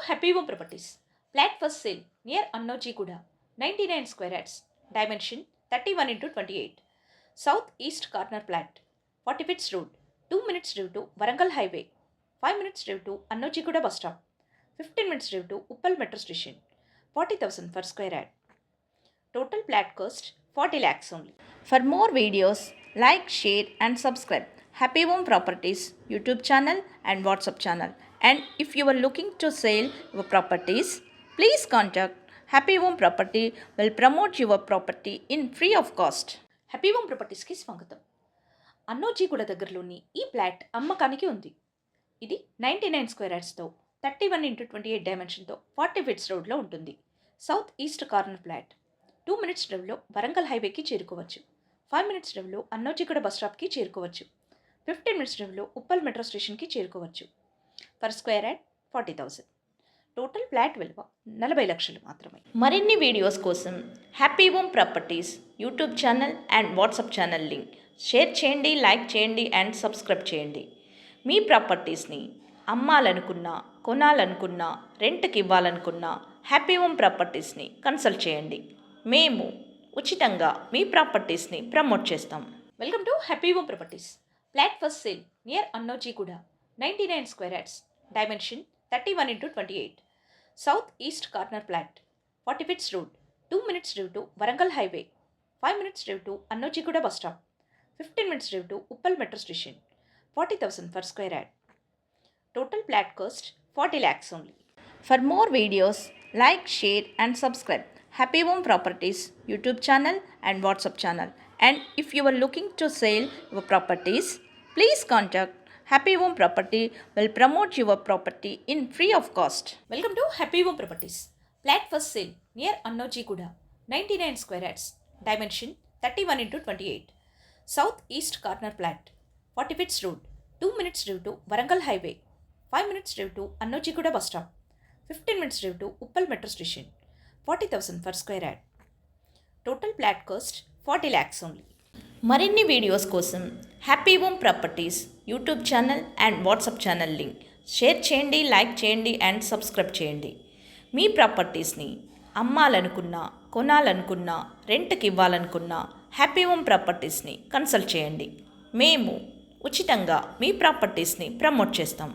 Happy Home Properties. Flat for sale near Annojiguda, 99 square yards. Dimension 31 into 28. South East corner flat. 40 feet road. 2 minutes drive to Varangal Highway. 5 minutes drive to Annojiguda bus stop. 15 minutes drive to Uppal metro station. 40,000 per square yard. Total flat cost 40 lakhs only. For more videos, like, share and subscribe Happy Home Properties YouTube channel and WhatsApp channel. And if you are looking to sell your properties, please contact Happy Home Property will promote your property in free of cost. Happy home ప్రాపర్టీస్కి స్వాగతం. అన్నోజీగూడ దగ్గరలోని ఈ flat అమ్మకానికి ఉంది. ఇది 99 square యార్డ్స్తో 31 into 28 డైమెన్షన్తో 40 feet రోడ్లో ఉంటుంది. South east corner flat. 2 minutes డ్రైవ్లో వరంగల్ హైవేకి చేరుకోవచ్చు. 5 మినిట్స్ డ్రైవ్లో అన్నోజీగూడ బస్ స్టాప్కి చేరుకోవచ్చు. 15 మినిట్స్ డ్రైవ్లో ఉప్పల్ మెట్రో స్టేషన్కి చేరుకోవచ్చు. Per square yard 40,000. Total flat విలువ 40 లక్షలు మాత్రమే. మరిన్ని వీడియోస్ కోసం happy home properties YouTube channel and WhatsApp channel link share చేయండి, లైక్ చేయండి అండ్ సబ్స్క్రైబ్ చేయండి. మీ ప్రాపర్టీస్ని అమ్మాలనుకున్నా, కొనాలనుకున్నా, రెంట్కి ఇవ్వాలనుకున్నా హ్యాపీ హోమ్ ప్రాపర్టీస్ని కన్సల్ట్ చేయండి. మేము ఉచితంగా మీ ప్రాపర్టీస్ని ప్రమోట్ చేస్తాం. Welcome to happy home properties. Flat for sale near Annojiguda, 99 square yards. Dimension 31 into 28. South East corner flat. 40 feet road. 2 minutes drive to Varangal Highway. 5 minutes drive to Annojiguda bus stop. 15 minutes drive to Uppal metro station. 40,000 per square yard. Total flat cost 40 lakhs only. For more videos, like, share and subscribe Happy Home Properties YouTube channel and WhatsApp channel. And if you are looking to sell your properties, please contact Happy Home Property will promote your property in free of cost. Welcome to Happy Home Properties. Flat for sale near Annojiguda, 99 square yards. Dimension 31 into 28. South East corner flat. 40 feet road. 2 minutes drive to Varangal Highway. 5 minutes drive to Annojiguda bus stop. 15 minutes drive to Uppal metro station. 40,000 per square yard. Total flat cost 40 lakhs only. మరిన్ని videos కోసం happy home properties YouTube channel and WhatsApp channel link share చేయండి, like చేయండి and subscribe చేయండి. మీ ప్రాపర్టీస్ని అమ్మాలనుకున్నా, కొనాలనుకున్నా, రెంట్కి ఇవ్వాలనుకున్నా happy home ప్రాపర్టీస్ని consult చేయండి. మేము ఉచితంగా మీ ప్రాపర్టీస్ని promote చేస్తాం.